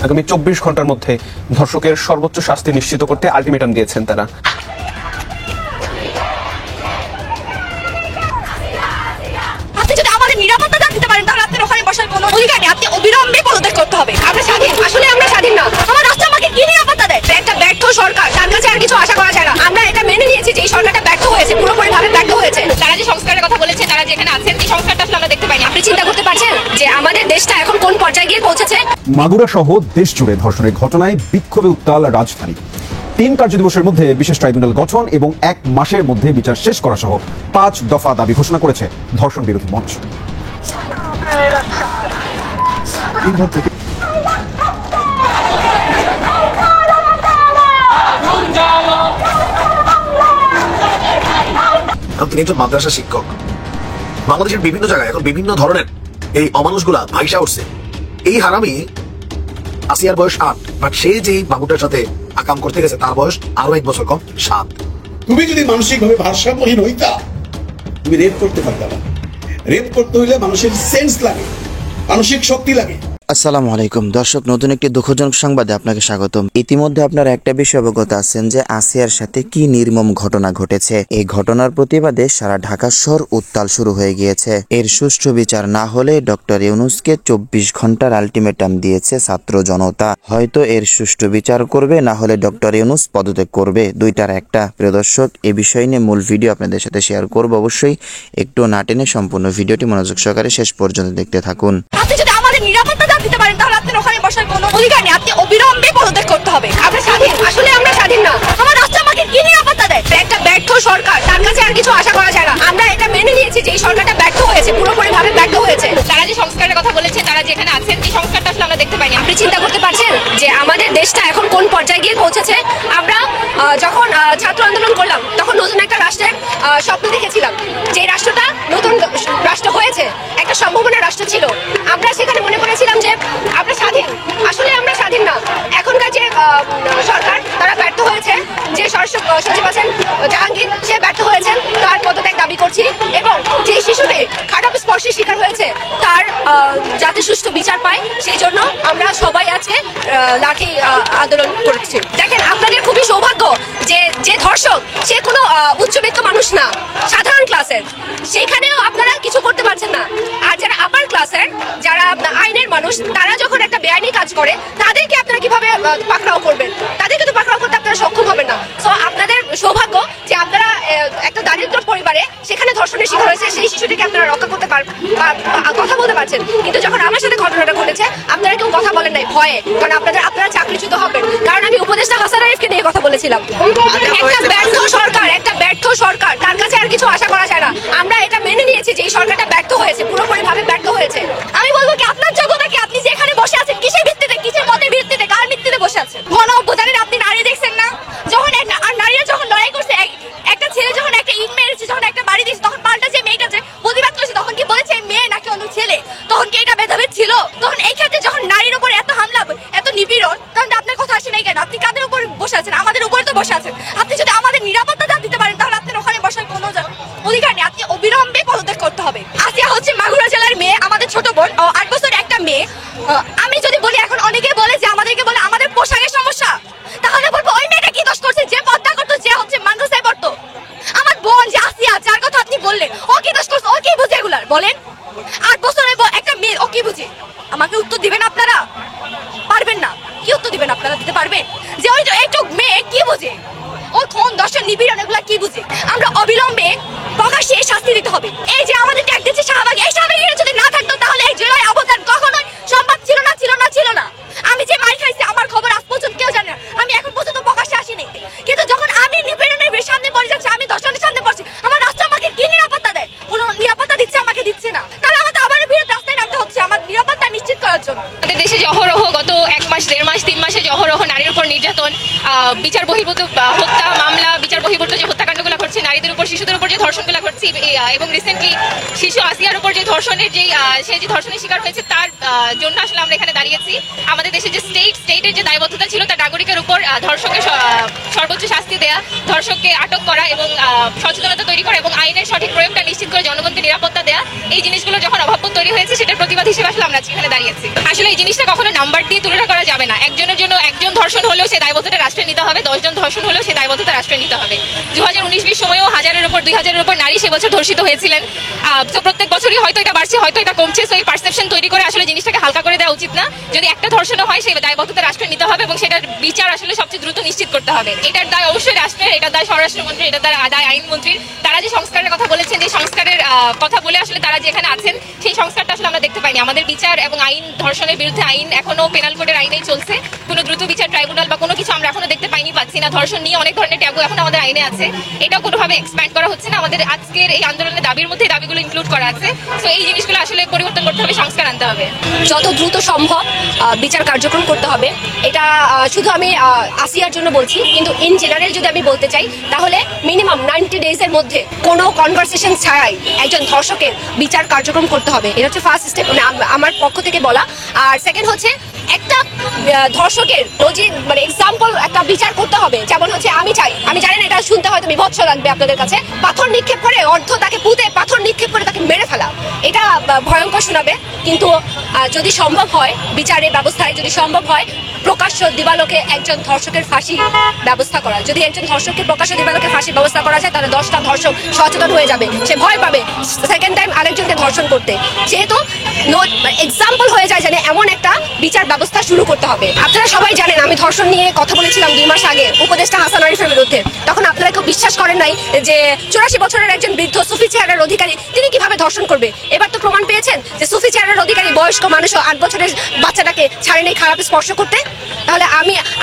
আগামী 24 ঘন্টার মধ্যে ধর্ষকের সর্বোচ্চ শাস্তি নিশ্চিত করতে আলটিমেটাম দিয়েছেন তারা। আপনি যদি আমাদের নিরাপত্তা না দিতে পারেন তাহলে আপনার ওখানে বসার কোনো অধিকার নেই। আপনি অবিলম্বে পদত্যাগ করতে হবে। আমরা স্বাধীন, আসলে আমরা স্বাধীন না। আমার রাষ্ট্র আমাকে কি নিরাপত্তা দেয়? একটা ব্যর্থ সরকার, তার কাছে আর কিছু আশা করা যায় না। আমরা এটা মেনে নিয়েছি যে এই সরকারটা ব্যর্থ হয়েছে, পুরোপুরিভাবে ব্যর্থ হয়েছে। তারা যে সংস্কারের কথা বলেছে, তারা যেখানে আছেন এই সংস্কারটা আসলে আমরা দেখতে পাইনি। আপনি চিন্তা করতে পারছেন যে আমাদের দেশটা এখন কোন পর্যায়ে গিয়ে পৌঁছেছে? মাগুরা সহ দেশ জুড়ে ধর্ষণের ঘটনায় বিক্ষোভে উত্তাল রাজধানী। 3 কার্যদিবসের মধ্যে বিশেষ ট্রাইব্যুনাল গঠন এবং 1 মাসের মধ্যে বিচার শেষ করা সহ 5 দফা দাবি ঘোষণা করেছে ধর্ষণ বিরোধী মঞ্চ। তিনি একজন মাদ্রাসা শিক্ষক। বাংলাদেশের বিভিন্ন জায়গায় এখন বিভিন্ন ধরনের এই অমানুষগুলা ভাইসা উঠছে। এই হারামি আসিয়ার বয়স 8, বাট সে যে বাবুটার সাথে আকাম করতে গেছে তার বয়স আরো 1 বছর কম, 7। তুমি যদি মানসিকভাবে ভারসাম্যহীন হইতা তুমি রেপ করতে পারতা না। রেপ করতে হইলে মানুষের সেন্স লাগে, মানসিক শক্তি লাগে। আসসালামু আলাইকুম দর্শক, নতুন একটি দুঃখজনক সংবাদে আপনাকে স্বাগতম। ইতিমধ্যে আপনারা একটা বিষয় অবগত আছেন যে আসিয়ার সাথে কি নির্মম ঘটনা ঘটেছে। এই ঘটনার প্রতিবাদে সারা ঢাকা শহর উত্তাল শুরু হয়ে গিয়েছে। এর সুষ্ঠু বিচার না হলে ডক্টর ইউনূসকে 24 ঘন্টার আলটিমেটাম দিয়েছে ছাত্র জনতা। হয়তো এর সুষ্ঠু বিচার করবে, না হলে ডক্টর ইউনূস পদত্যাগ করবে, দুইটার একটা। প্রিয় দর্শক, এই বিষয় নিয়ে মূল ভিডিও আপনাদের সাথে শেয়ার করব। অবশ্যই একটু না টেনে সম্পূর্ণ ভিডিওটি মনোযোগ সহকারে শেষ পর্যন্ত দেখতে থাকুন। আপনি যদি আমাদের নিরাপত্তা না দিতে পারেন তাহলে আপনার ওখানে বসার কোনো অধিকার নেই। আপনি অবিলম্বে পদত্যাগ করতে হবে। আমরা স্বাধীন, আসলে আমরা স্বাধীন না। আমার রাষ্ট্র আমাকে কি নিরাপত্তা দেয়? একটা ব্যর্থ সরকার, তার কাছে আর কিছু আশা করা যায় না। আমরা এটা মেনে নিয়েছি যে এই সরকারটা ব্যর্থ হয়েছে, পুরোপুরিভাবে ব্যর্থ হয়েছে। তারা যে সংস্কারের কথা বলেছে, তারা যেখানে আছেন এই সংস্কারটা আসলে আমরা দেখতে পাইনি। আপনি চিন্তা করতে পারছেন যে আমাদের দেশটা এখন কোন পর্যায়ে গিয়ে পৌঁছেছে? আমরা যখন ছাত্র আন্দোলন করলাম তখন নতুন একটা রাষ্ট্রের স্বপ্ন দেখেছিলাম, যে রাষ্ট্রটা নতুন রাষ্ট্র হয়েছে, একটা সম্ভাবনার রাষ্ট্র ছিল। আমরা সেখানে মনে করেছিলাম যে আমরা স্বাধীন, আসলে আমরা স্বাধীন না। এখনকার যে সরকার, তারা ব্যর্থ হয়েছে। যে সচিব আছেন জাহাঙ্গীর, সে ব্যর্থ হয়েছেন। তার পদত্যাগ দাবি করছি। এবং যে শিশুটি খারাপ স্পর্শের শিকার হয়েছে তার যাতে সুষ্ঠু বিচার পায়, সেই জন্য আমরা সবাই আজকে লাঠি আন্দোলন করছি। দেখেন, আপনাদের খুবই সৌভাগ্য যে যে ধর্ষক সে কোনো উচ্চবিত্ত মানুষ না, সাধারণ ক্লাসের। সেইখানেও আপনারা কিছু করতে পারছেন না। আর যারা আপার ক্লাসের, যারা আইনের মানুষ, তারা যখন একটা বেআইনি কাজ করে তাদেরকে আপনারা কিভাবে পাকড়াও করবেন? তাদেরকে তো পাকড়াও করতে আপনারা সক্ষম হবেন না। সো আপনাদের সৌভাগ্য যে আপনারা একটা দারিদ্র পরিবারে সেখানে ধর্ষণের শিকার হয়েছে, সেই শিশুটিকে আপনারা রক্ষা করতে কথা বলতে পারছেন। কিন্তু যখন আমার সাথে ঘটনাটা ঘটেছে, আপনারা কেউ কথা বলেন নাই ভয়ে, কারণ আপনারা চাকরিচ্যুত হবেন। কারণ আমি উপদেষ্টা হাসান আরিফকে নিয়ে কথা বলেছিলাম। একটা ব্যর্থ সরকার, তার কাছে আর কিছু আশা করা যায় না। আমরা এটা মেনে নিয়েছি যে এই সরকারটা ব্যর্থ হয়েছে, পুরোপুরিভাবে ব্যর্থ হয়েছে। আমি বলবো কি, আপনার যোগ্যতা কি? আপনি যেখানে বসে আছেন কিসের ভিত্তিতে, কিসের মতের ভিত্তিতে, কার ভিত্তিতে বসে আছেন? গণ অভ্যুত্থানের আপনি নারী দেখছেন না? যখন নারীরা যখন লড়াই করছে, একটা ছেলে যখন একটা ইট মেরেছে, যখন একটা বাড়ি দিয়েছে, তখন পাল্টা যে মেয়েটা যে প্রতিবাদ করেছে, তখন কি বলেছে মেয়ে নাকি অন্য ছেলে? তখন কি এটা ভেদাভেদ ছিল? তখন এই ক্ষেত্রে যখন নারীর উপর এত হামলা, এত নিপীড়ন, তখন আপনার কথা আসে নাই কেন? আপনি কাদের উপর বসে আছেন? আমাদের উপরে তো বসে আছেন। আপনি যদি আমাদের নিরাপত্তা না দিতে পারেন তাহলে আপনার ওখানে বসার কোনো অধিকার নেই। আপনি অবিলম্বে পদত্যাগ করতে হবে। আসিয়া হচ্ছে মাগুরা জেলার মেয়ে, আমাদের ছোট বোন, 8 বছর একটা মেয়ে। আমি যদি বলি, এখন অনেকে বলে যে আমাদেরকে বলে আমাদের পোশাকের সমস্যা, তাহলে বলবো ওই মেয়েটা কি দোষ করছে যে পর্দা করতো, যে হচ্ছে মাদ্রাসায় পড়তো? আমার বোন যে আসিয়া, যার কথা আপনি বললেন, ও কি দোষ করছে? ও কি বুঝে এগুলার? বলেন, 8 বছরের একটা মেয়ে, ও কি বুঝে? আমাকে উত্তর দিবেন আপনারা? পারবেন না। কি উত্তর দিবেন আপনারা? দিতে পারবেন যে ওই এইটুক মেয়ে কি বুঝে? ও কোন দর্শন নিপীড়ন এগুলা কি বুঝে? আমরা অবিলম্বে প্রকাশ্যে শাস্তি দিতে হবে। এই যে আমাদের ট্যাগ দিচ্ছে শাহবাগ, এই শাহবাগের যদি না থাকতো তাহলে এই জেলায় অবদান কখনোই সম্ভব ছিল না। আমি যে মার খাইছি, আমার খবর আজ পর্যন্ত কেউ জানে না। আমি এখন পর্যন্ত প্রকাশ্যে আসিনি। কিন্তু যখন আমি নিপীড়নের সামনে পড়ে যাচ্ছি, আমি দর্শনের সামনে পড়ছি, আমার রাষ্ট্র আমাকে কি নিরাপত্তা দেয়? কোনো নিরাপত্তা দিচ্ছে? আমাকে দিচ্ছে না। তাহলে আমাদের আবার ফিরে রাস্তায় নামতে হচ্ছে আমার নিরাপত্তা নিশ্চিত করার জন্য। আমাদের দেশে যে অহরহ গত 1 মাস, 1.5 মাস, 3 মাসে যে অহরহ নারীর উপর নির্যাতন, বিচার বহির্ভূত হত্যা মামলা, বিচার বহির্ভূত যে হত্যাকাণ্ডগুলো ঘটছে, নারীদের উপর, শিশুদের উপর যে ধর্ষণগুলো ঘটছে, এবং রিসেন্টলি শিশু আসিয়ার উপর যে ধর্ষণের সে যে ধর্ষণের শিকার হয়েছে, তার জন্য আসলে আমরা এখানে দাঁড়িয়েছি। আমাদের দেশে যে স্টেটের যে দায়বদ্ধতা ছিল, তার নাগরিকের উপর ধর্ষকের সর্বোচ্চ শাস্তি দেয়া, ধর্ষককে আটক করা এবং সচেতনতা তৈরি করা এবং আইনের সঠিক প্রয়োগটা নিশ্চিত করে জনগণকে নিরাপত্তা দেয়া, এই জিনিসগুলো যখন অভাববোধ তৈরি হয়েছে সেটার প্রতিবাদ হিসেবে আসলে আমরা এখানে দাঁড়িয়েছি। আসলে এই জিনিসটা কখনো নাম্বার দিয়ে তুলনা করা যাবে না। একজনের জন্য একজন ধর্ষণ হলেও সেই দায়বদ্ধতা রাষ্ট্রে নিতে হবে, 10 জন ধর্ষণ হলেও সেই দায়বদ্ধতা রাষ্ট্রে নিতে হবে। 2019-20 সময়েও 1000-এর উপর 2000-এর উপর নারী সে বছর ধর্ষিত হয়েছিলেন। তো প্রত্যেক বছরই হয়তো এটা বাড়ছে, হয়তো এটা কমছে। সো এই পারসেপশন তৈরি করে আসলে জিনিসটাকে হালকা করে দেওয়া উচিত না। যদি একটা ধর্ষণও হয় সেই দায়বদ্ধতা রাষ্ট্রে নিতে হবে এবং সেটার বিচার আসলে সবচেয়ে দ্রুত নিশ্চিত করতে হবে। এটার দায় অবশ্যই রাষ্ট্রের, এটার দায় স্বরাষ্ট্রমন্ত্রী, এটার দায় আইনমন্ত্রীর। তারা যে সংস্কারের কথা বলেছেন, যে সংস্কারের কথা বলে আসলে তারা যেখানে আছেন সেই সংস্কারটা আসলে আমরা দেখতে পাইনি। আমাদের বিচার এবং আইন, ধর্ষণের বিরুদ্ধে আইন এখনো পেনাল কোডের আইনেই চলছে। কোনো দ্রুত বিচার ট্রাইব্যুনাল বা কোনো কিছু আমরা এখনো দেখতে পাচ্ছি না। ধর্ষণ নিয়ে অনেক ধরনের ট্যাবু এখন আমাদের আইনে আছে, এটাও কোনোভাবে এক্সপ্যান্ড করা হচ্ছে না। আমাদের আজকের এই আন্দোলনের দাবির মধ্যে দাবিগুলো ইনক্লুড করা আছে। তো এই জিনিসগুলো আসলে পরিবর্তন করতে হবে, সংস্কার আনতে হবে। যত দ্রুত সম্ভব বিচার কার্যক্রম করতে হবে। এটা শুধু আমি আসিয়ার জন্য বলছি, কিন্তু ইন জেনারেল যদি আমি বলতে চাই তাহলে মিনিমাম 90 ডেজের মধ্যে কোনো কনভারসেশন ছাড়াই একজন ধর্ষকের বিচার কার্যক্রম করতে হবে। এটা হচ্ছে ফার্স্ট স্টেপ, আমার পক্ষ থেকে বলা। আর সেকেন্ড হচ্ছে একটা ধর্ষকের রোজই এক্সাম্পল একটা বিচার করতে হবে। যেমন হচ্ছে আমি জানি না, এটা শুনতে হয়তো বিভৎস লাগবে আপনাদের কাছে, পাথর নিক্ষেপ করে তাকে পুঁতে পাথর নিক্ষেপ করে তাকে মেরে ফেলা, এটা ভয়ঙ্কর শোনাবে। কিন্তু যদি সম্ভব হয় বিচারের ব্যবস্থায়, যদি সম্ভব হয় প্রকাশ্য দিবালোকে একজন ধর্ষকের ফাঁসি ব্যবস্থা করা, যদি একজন ধর্ষককে প্রকাশ্য দিবালোকে ফাঁসির ব্যবস্থা করা যায় তাহলে 10টা ধর্ষক সচেতন হয়ে যাবে, সে ভয় পাবে সেকেন্ড টাইম আরেকজনকে ধর্ষণ করতে। যেহেতু এক্সাম্পল হয়ে যায়, জানে এমন একটা বিচার ব্যবস্থা শুরু করতে হবে। আপনারা সবাই জানেন আমি ধর্ষণ নিয়ে কথা বলেছিলাম 2 মাস আগে উপদেষ্টা হাসান আরিফের বিরুদ্ধে। তখন আপনারা কেউ বিশ্বাস করেন নাই যে 84 বছরের একজন বৃদ্ধ সুফি চেহারার অধিকারী তিনি কিভাবে ধর্ষণ করবে। এবার তো প্রমাণ পেয়েছেন যে সুফি চেহারার অধিকারী বয়স্ক মানুষও 8 বছরের বাচ্চাটাকে ছাড়েন এই খারাপ স্পর্শ করতে। তাহলে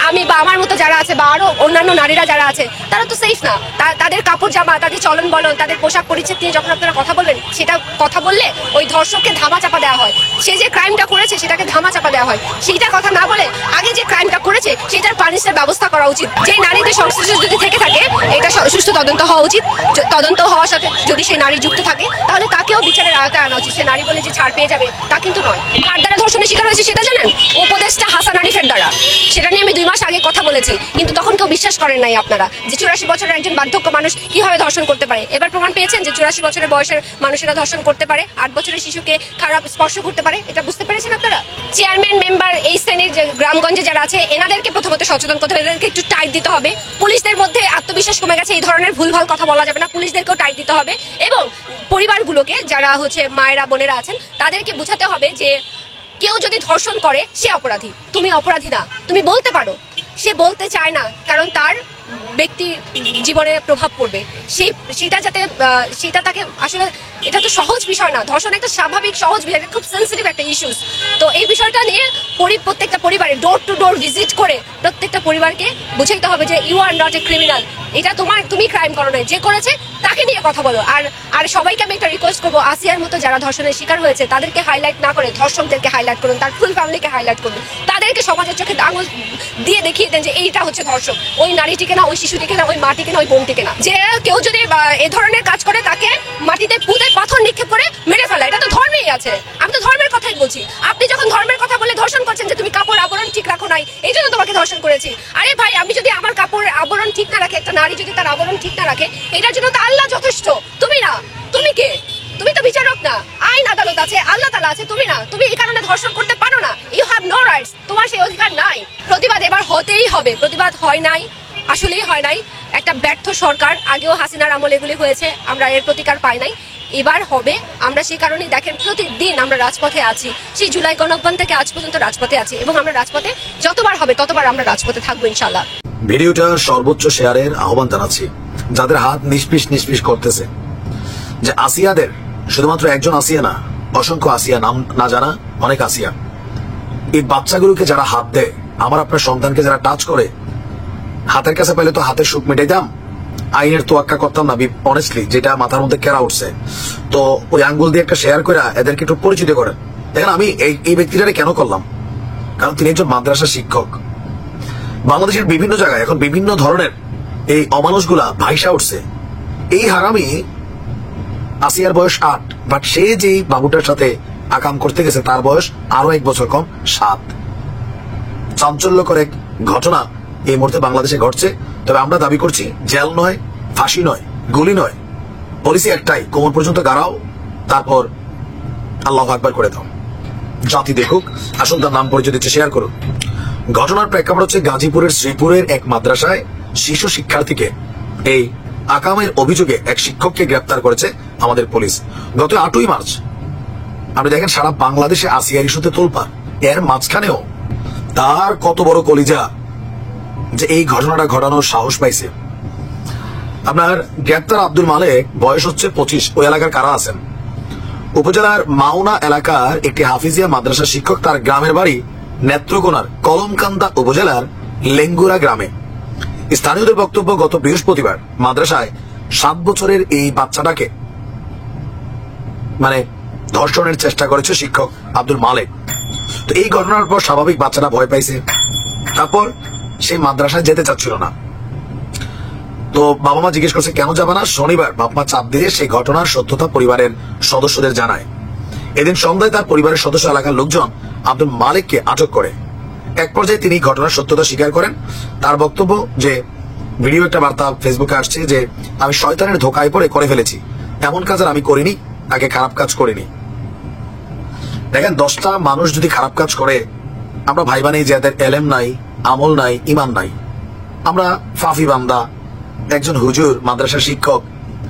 আমি বা আমার মতো যারা আছে বা আরো অন্যান্য নারীরা যারা আছে তারা তো সেফ না। তাদের কাপড় জামা, তাদের চলন বলন, তাদের পোশাক পরিচ্ছদ নিয়ে যখন আপনারা কথা বলবেন, সেটা কথা বললে ওই ধর্ষককে ধামা চাপা দেওয়া হয়। সে যে ক্রাইমটা করেছে সেটাকে ধামা চাপা দেওয়া হয়, সেইটা কথা না বলে আগে যে ক্রাইমটা করেছে সেটার পানিশের ব্যবস্থা করা উচিত। যে নারীদের সংশ্লিষ্ট যদি থেকে থাকে এটা সুষ্ঠু তদন্ত হওয়া উচিত। তদন্ত হওয়ার সাথে যদি সেই নারী যুক্ত থাকে তাহলে তাকেও বিচারের আওতায় আনা উচিত। সে নারী বলে যে ছাড় পেয়ে যাবে তা কিন্তু নয়। কার দ্বারা ধর্ষণের শিকার হয়েছে সেটা জানেন? উপদেষ্টা হাসান আরিফের দ্বারা। সেটা নিয়ে আমি 2 মাস আগে কথা বলেছি, কিন্তু তখন কেউ বিশ্বাস করেন নাই আপনারা যে 84 বছরের একজন বার্ধক্য মানুষ কিভাবে ধর্ষণ করতে পারে। এবার প্রমাণ পেয়েছেন যে 84 বছরের বয়সের মানুষেরা ধর্ষণ করতে পারে, 8 বছরের শিশুকে খারাপ স্পর্শ করতে পারে। এটা বুঝতে পেরেছেন আপনারা? চেয়ারম্যান মেম্বার এই শ্রেণীর যে গ্রামগঞ্জে যারা আছে এনাদেরকে প্রথমত সচেতন করতে হবে, এদেরকে একটু টাইট দিতে হবে। পুলিশদের মধ্যে আত্মবিশ্বাস কমে গেছে, এই ধরনের ভুলভাল কথা বলা যাবে না, পুলিশদেরকেও টাইট দিতে হবে। এবং পরিবারগুলোকে যারা হচ্ছে মায়েরা বোনেরা আছেন তাদেরকে বোঝাতে হবে যে কেউ যদি ধর্ষণ করে সে অপরাধী, তুমি অপরাধী না। তুমি বলতে পারো, সে বলতে চায় না কারণ তার ব্যক্তি জীবনে প্রভাব পড়বে, সেটা তাকে আসলে এটা তো সহজ বিষয় না। ধর্ষণ একটা স্বাভাবিক সহজ বিষয়, খুব সেন্সিটিভ একটা ইস্যুস। তো এই বিষয়টা নিয়ে প্রত্যেকটা পরিবারে ডোর টু ডোর ভিজিট করে প্রত্যেকটা পরিবারকে বুঝাইতে হবে যে you are not a criminal, এটা তুমি ক্রাইম করো না, যে করেছে তাকে নিয়ে কথা বলো। আর সবাইকে আমি একটা রিকোয়েস্ট করবো, আসিয়ার মতো যারা ধর্ষণের শিকার হয়েছে তাদেরকে হাইলাইট না করে ধর্ষকদেরকে হাইলাইট করুন, তার ফুল ফ্যামিলিকে হাইলাইট করুন, তাদেরকে সমাজের চোখে আঙুল দিয়ে দেখিয়ে দেন যে এইটা হচ্ছে ধর্ষক, ওই নারীটিকে না, ওই শিশুটিকে না, ওই মাটিকে না, ওই বোনটিকে না। যে কেউ যদি এ ধরনের কাজ করে তাকে মাটিতে পুঁতে পাথর নিক্ষেপ করে মেরে ফেলা, এটা তো ধর্মেই আছে। আমি তো ধর্মের কথাই বলছি। আপনি যখন ধর্মের কথা বলে ধর্ষণ করছেন যে তুমি কাপড় আবরণ ঠিক রাখো নাই এই জন্য তোমাকে ধর্ষণ করেছি, আরে ভাই আমি যদি আমার কাপড় আবরণ ঠিক না রাখে, একটা নারী যদি তার আবরণ ঠিক না রাখে, এটার জন্য তো আল্লাহ যথেষ্ট, তুমি না। তুমি কে? তুমি তো বিচারক না, আইন আদালত আছে, আল্লাহ তাআলা আছে, তুমি না। তুমি এই কারণে ধর্ষণ করতে পারো না, ইউ হ্যাভ নো রাইটস, তোমার সেই অধিকার নাই। প্রতিবাদ এবার হতেই হবে, প্রতিবাদ হয় নাই, আসলেই হয় নাই। একটা ব্যর্থ সরকার, আগেও হাসিনার আমলে এগুলি হয়েছে, আমরা এর প্রতিকার পাই নাই, এবার হবে। আমরা সেই কারণে দেখেন প্রতিদিন আমরা রাজপথে আছি, সেই জুলাই গণঅভ্যুত্থান থেকে আজ পর্যন্ত রাজপথে আছি এবং আমরা রাজপথে যতবার হবে ততবার আমরা রাজপথে থাকবো ইনশাআল্লাহ। ভিডিওটা সর্বোচ্চ শেয়ারের আহ্বান জানাচ্ছি যাদের হাত নিষ্পিস করতেছে যে আসিয়াদের শুধুমাত্র একজন আসিয়া না, অসংখ্য আসিয়া, নাম না জানা অনেক আসিয়া। এই বাচ্চাগুলোকে যারা হাত দেয়, আমার আপনার সন্তানকে যারা টাচ করে, হাতের কাছে পেলে তো হাতের সুখ মেটাইতাম, আইনের তোয়াক্কা করতাম না। অনেস্টলি যেটা মাথার মধ্যে কেরা উঠছে, তো ওই আঙ্গুল দিয়ে একটা শেয়ার করে এদেরকে একটু পরিচিত করেন। দেখেন আমি এই ব্যক্তিটারে কেন করলাম, কারণ তিনি একজন মাদ্রাসা শিক্ষক। বাংলাদেশের বিভিন্ন জায়গায় এখন বিভিন্ন ধরনের এই অমানুষগুলা ভাইসা উঠছে। এই হারামি আসিয়ার বয়স 8, বাট সে যেই বাবুটার সাথে আকাম করতে গেছে তার বয়স আরো 1 বছর কম, 7। চাঞ্চল্যকর এক ঘটনা এই মুহূর্তে বাংলাদেশে ঘটছে। তবে আমরা দাবি করছি জেল নয়, ফাঁসি নয়, গুলি নয়, পলিসি একটাই, কোমর পর্যন্ত গাড়াও, তারপর আল্লাহু আকবার করে দাও, জাতি দেখুক। আসুন তার নাম পরিচয় দিচ্ছে, শেয়ার করুন। ঘটনার প্রেক্ষাপট হচ্ছে গাজীপুরের শ্রীপুরের এক মাদ্রাসায় শিশু শিক্ষার্থীকে এই আকামের অভিযোগে এক শিক্ষককে গ্রেপ্তার করেছে আমাদের পুলিশ গত 8ই মার্চ। আপনি দেখেন সারা বাংলাদেশে আসিয়ার ইস্যুতে তোলপাড়, এর মাঝখানেও তার কত বড় কলিজা যে এই ঘটনাটা ঘটানোর সাহস পাইছে। আপনার গ্রেপ্তার আব্দুল মালেক, বয়স হচ্ছে 25। ওই এলাকার কারা আছেন? উপজেলার মাওনা এলাকার একটি হাফিজিয়া মাদ্রাসা শিক্ষক। তার গ্রামের বাড়ি নেত্রকোনার কলমকান্দা উপজেলার লেঙ্গুরা গ্রামে। স্থানীয়দের বক্তব্য, গত বৃহস্পতিবার মাদ্রাসায় 7 বছরের এই বাচ্চাটাকে ধর্ষণের চেষ্টা করেছে শিক্ষক আব্দুল মালেক। তো এই ঘটনার পর স্বাভাবিক বাচ্চাটা ভয় পাইছে, তারপর সেই মাদ্রাসায় যেতে চাচ্ছিল না। তো বাবা মা জিজ্ঞেস করছে কেন যাবে না। শনিবার বাবা মা চাপ দিয়ে সেই ঘটনার সত্যতা পরিবারের সদস্যদের জানায়। এদিন সন্ধ্যায় তার পরিবারের সদস্য এলাকার লোকজন আব্দুল মালিককে আটক করে। এক পর্যায়ে তিনি ঘটনার সত্যতা স্বীকার করেন। তার বক্তব্য যে ভিডিও একটা বার্তা ফেসবুকে আসছে যে আমি শয়তানের ধোকায় পড়ে করে ফেলেছি, এমন কাজ আর আমি করিনি, আগে খারাপ কাজ করিনি। দেখেন 10টা মানুষ যদি খারাপ কাজ করে, আমরা ভাইবা নেই যে এদের এলেম নাই, আমল নাই, ইমান নাই। আমরা ফাফি বান্দা, একজন হুজুর, মাদ্রাসার শিক্ষক,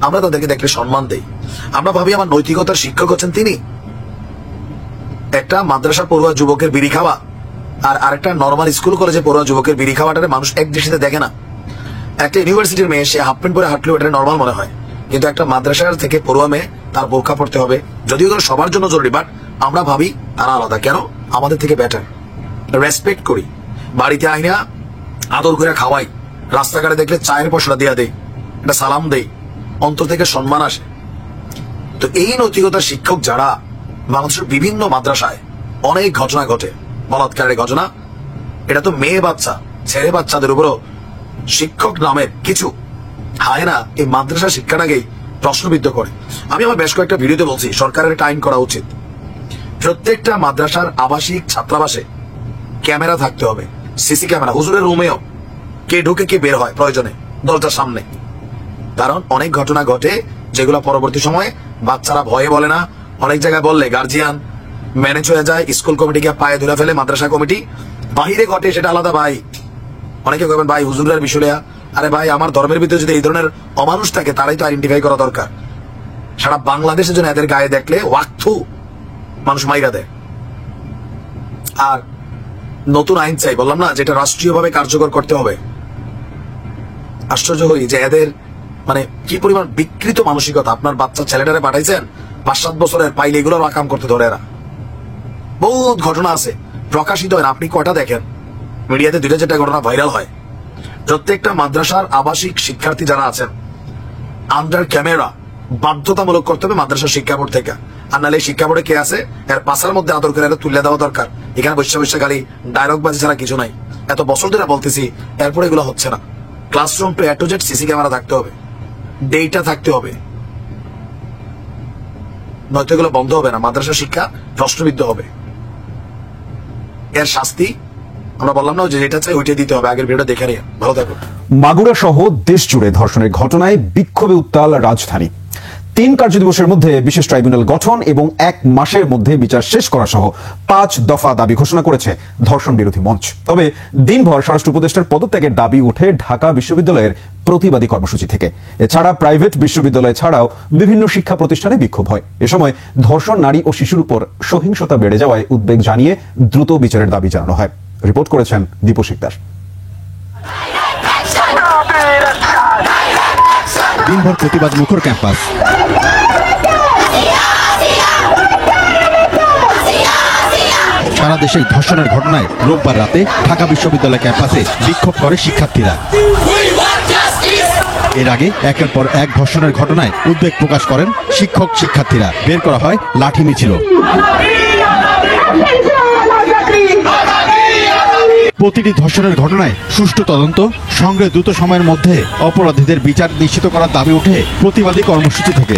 আমরা তাদেরকে দেখলে সম্মান দেই। আমরা ভাবি আমার নৈতিকতার শিক্ষক হচ্ছেন তিনি। একটা মাদ্রাসা পড়ুয়া যুবকের বিড়ি খাওয়া আর আরেকটা নর্মাল স্কুল কলেজে পড়ুয়া যুবকের বিড়ি খাওয়াটা মানুষ এক দৃষ্টিতে দেখে না। একটা ইউনিভার্সিটির মেয়ে, সে হাফ প্যান্ট পরে হাঁটলেও এটা নর্মাল মনে হয়, কিন্তু একটা মাদ্রাসার থেকে পড়ুয়া মেয়ে, তার বোরকা পড়তে হবে, যদিও ধরো সবার জন্য জরুরি, বাট আমরা ভাবি তারা আলাদা। কেন? আমাদের থেকে বেটার। রেসপেক্ট করি, বাড়িতে আইনা আদর করে খাওয়াই, রাস্তাঘাটে দেখলে চায়ের পয়সা দিয়া দেই, একটা সালাম দেই, অন্তর থেকে সম্মান আসে। তো এই নৈতিকতার শিক্ষক যারা, বাংলাদেশের বিভিন্ন মাদ্রাসায় অনেক ঘটনা ঘটে, বলাৎকারের ঘটনা। এটা তো মেয়ে বাচ্চা, ছেলে বাচ্চাদের উপরও শিক্ষক নামের কিছু হায়না এই মাদ্রাসা শিক্ষাটাকেই প্রশ্নবিদ্ধ করে। আমি আমার বেশ কয়েকটা ভিডিওতে বলছি সরকারের একটা আইন করা উচিত। প্রত্যেকটা মাদ্রাসার আবাসিক ছাত্রাবাসে ক্যামেরা থাকতে হবে, সিসি ক্যামেরা। হুজুরের রুমেও কে ঢুকে কে বের হয় প্রয়োজনে দরজার সামনে। কারণ অনেক ঘটনা ঘটে যেগুলো পরবর্তী সময়ে বাচ্চারা ভয়ে বলে না, অনেক জায়গায় বললে গার্জিয়ান ম্যানেজ হয়ে যায়, স্কুল কমিটিকে পায়ে ধরে ফেলে মাদ্রাসা কমিটি। বাহিরে ঘটে সেটা আলাদা ভাই। অনেকে কবেন ভাই হুজুরের বিষয়, আরে ভাই আমার ধর্মের ভিতরে যদি এই ধরনের অমানুষ থাকে তারাই তো আইডেন্টিফাই করা দরকার। সারা বাংলাদেশের জন্য এদের গায়ে দেখলে ওয়াক্থু মানুষ মাইরা দেয়। আর নতুন আইন চাই, বললাম না, যেটা রাষ্ট্রীয়ভাবে কার্যকর করতে হবে। আশ্চর্য হই যে এদের কি পরিমাণ বিকৃত মানসিকতা। আপনার বাচ্চা ছেলেটারে পাঠাইছেন 5-7 বছরের, পাইলে এগুলো কাম করতে ধরে এরা। বহুত ঘটনা আছে, প্রকাশিত হয় না। আপনি কটা দেখেন মিডিয়াতে, 2-4টা ঘটনা ভাইরাল হয়। প্রত্যেকটা মাদ্রাসার আবাসিক শিক্ষার্থী যারা আছেন, আন্ডার ক্যামেরা বাধ্যতামূলক করতে হবে মাদ্রাসা শিক্ষা বোর্ড থেকে। আর নাহলে শিক্ষা বোর্ডে কে আছে এর পাশার মধ্যে আদর করে তুলে দেওয়া দরকার। এখানে বসে খালি ডায়লগ বাজি ছাড়া কিছু নাই। এত বছর ধরে বলতেছি, এরপরে এগুলো হচ্ছে না। Classroom to A to Z CC camera থাকতে হবে, ডেটা থাকতে হবে, নয়তো এগুলো বন্ধ হবে না। মাদ্রাসা শিক্ষা প্রশ্নবিদ্ধ হবে। এর শাস্তি আমরা বললাম না, যে যেটা চাই ওইটাই দিতে হবে। আগের ভিডিওটা দেখে নিন। ভালো থাকুন। মাগুরা সহ দেশ জুড়ে ধর্ষণের ঘটনায় বিক্ষোভে উত্তাল রাজধানী। 3 কার্যদিবসের মধ্যে বিশেষ ট্রাইব্যুনাল গঠন এবং 1 মাসের মধ্যে বিচার শেষ করা সহ 5 দফা দাবি ঘোষণা করেছে ধর্ষণ বিরোধী মঞ্চ। তবে দিনভর স্বরাষ্ট্র উপদেষ্টার পদত্যাগের দাবি উঠে ঢাকা বিশ্ববিদ্যালয়ের প্রতিবাদী কর্মসূচি থেকে। এছাড়া প্রাইভেট বিশ্ববিদ্যালয় ছাড়াও বিভিন্ন শিক্ষা প্রতিষ্ঠানে বিক্ষোভ হয়। এ সময় ধর্ষণ, নারী ও শিশুর উপর সহিংসতা বেড়ে যাওয়ায় উদ্বেগ জানিয়ে দ্রুত বিচারের দাবি জানানো হয়। রিপোর্ট করেছেন দীপু শিকদার। দিনভর প্রতিবাদ মুখর ক্যাম্পাস। সারা দেশে ধর্ষণের ঘটনায় রোববার রাতে ঢাকা বিশ্ববিদ্যালয় ক্যাম্পাসে বিক্ষোভ করে শিক্ষার্থীরা। এর আগে একের পর এক ধর্ষণের ঘটনায় উদ্বেগ প্রকাশ করেন শিক্ষক শিক্ষার্থীরা। বের করা হয় লাঠি মিছিল। প্রতিটি ধর্ষণের ঘটনায় সুষ্ঠু তদন্ত, সঙ্গে দ্রুত সময়ের মধ্যে অপরাধীদের বিচার নিশ্চিত করার দাবি ওঠে প্রতিবাদী কর্মসূচি থেকে।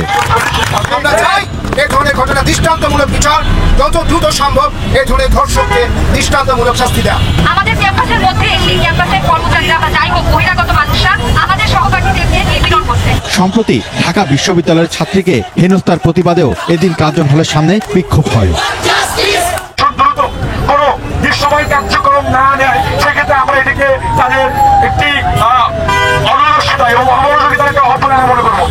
আমরা চাই এই ধরনের ঘটনা দৃষ্টান্তমূলক বিচার, যত দ্রুত সম্ভব এই ধরনের ধর্ষককে দৃষ্টান্তমূলক শাস্তি দেওয়া। আমাদের ক্যাম্পাসের মধ্যে এই ক্যাম্পাসের কর্মচারীরা বা যাই হোক বহিরাগত মানুষরা আমাদের সহপাঠীদেরকে নিপীড়ন করছে। সম্প্রতি ঢাকা বিশ্ববিদ্যালয়ের ছাত্রীকে হেনস্থার প্রতিবাদেও এদিন কার্জন হলের সামনে বিক্ষোভ হয়। কোনো দৃশ্যমান কার্যক্রম না নেয় সেক্ষেত্রে আমরা এটিকে তাদের একটি অনরসতা এবং অমনোযোগিতার একটা অপরাধ মনে করবো।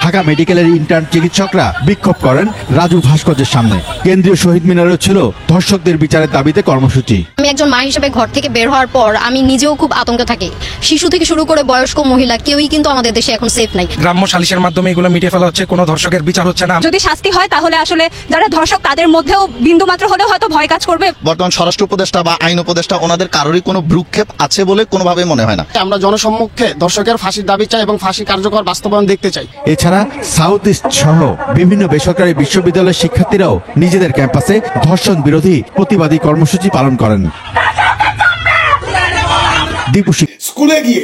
ঢাকা মেডিকেলের ইন্টার্ন চিকিৎসকরা বিক্ষোভ করেন রাজু ভাস্কর্যের সামনে। কেন্দ্রীয় শহীদ মিনারেও ছিল ধর্ষকদের বিচারের দাবিতে কর্মসূচি। আমি একজন মা হিসেবে ঘর থেকে বের হওয়ার পর আমি নিজেও খুব আতঙ্কে থাকি। শিশু থেকে শুরু করে বয়স্ক মহিলা কেউই কিন্তু আমাদের দেশে এখন সেফ নাই। গ্রাম্য সালিশের মাধ্যমে এগুলো মিটিয়ে ফেলা হচ্ছে, কোনো ধর্ষকের বিচার হচ্ছে না। যদি শাস্তি হয় তাহলে আসলে যারা ধর্ষক তাদের মধ্যেও বিন্দু মাত্র হলেও হয়তো ভয় কাজ করবে। বর্তমান স্বরাষ্ট্র উপদেষ্টা বা আইন উপদেষ্টা ওনাদের কারোরই কোনো ভ্রুক্ষেপ আছে বলে কোনোভাবে মনে হয় না। আমরা জনসম্মুখে ধর্ষকের ফাঁসির দাবি চাই এবং ফাঁসি কার্যকর বাস্তবায়ন দেখতে চাই। এছাড়া সাউথ ইস্ট সহ বিভিন্ন বেসরকারি বিশ্ববিদ্যালয়ের শিক্ষার্থীরাও নিজেদের ক্যাম্পাসে ধর্ষণ বিরোধী প্রতিবাদী কর্মসূচি পালন করেন। স্কুলে গিয়ে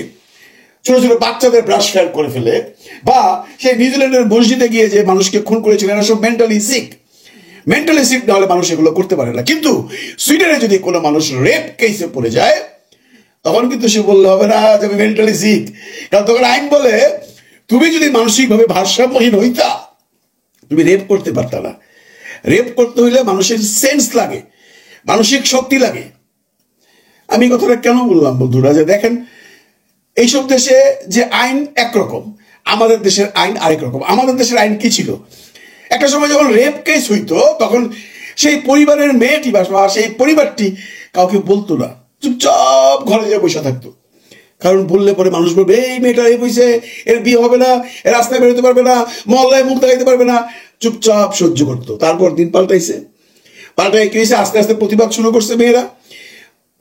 ছোট ছোট বাচ্চাদের ব্রাশ ফেয়ার করে ফেলে, বা সেই নিউজিল্যান্ডের মসজিদে গিয়ে যে মানুষকে খুন করেছিল, এরা সব মেন্টালি সিক না হলে মানুষ এগুলো করতে পারে না। কিন্তু সুইডেনে যদি কোনো মানুষ রেপ কেসে পড়ে যায় তখন কিন্তু সে বললে হবে না যে আমি মেন্টালি সিক, কারণ তখন আইন বলে তুমি যদি মানসিকভাবে ভারসাম্যহীন হইতা তুমি রেপ করতে পারতা না। রেপ করতে হইলে মানুষের সেন্স লাগে, মানসিক শক্তি লাগে। আমি কথাটা কেন বললাম বন্ধুরা, যে দেখেন এইসব দেশে যে আইন একরকম, আমাদের দেশের আইন আরেক রকম। আমাদের দেশের আইন কি ছিল, একটা সময় যখন রেপ কেস হইতো তখন সেই পরিবারের মেয়েটি বা সেই পরিবারটি কাউকে বলতো না, চুপচাপ ঘরে যেয়ে বসে থাকতো। কারণ বললে পরে মানুষ বলবে এই মেয়েটা রেপ হয়েছে, এর বিয়ে হবে না, এর রাস্তায় বেরোতে পারবে না, মহল্লায় মুখ দেখাইতে পারবে না, চুপচাপ সহ্য করতো। তারপর দিন পাল্টাই কি হয়েছে, আস্তে আস্তে প্রতিবাদ শুরু করছে মেয়েরা।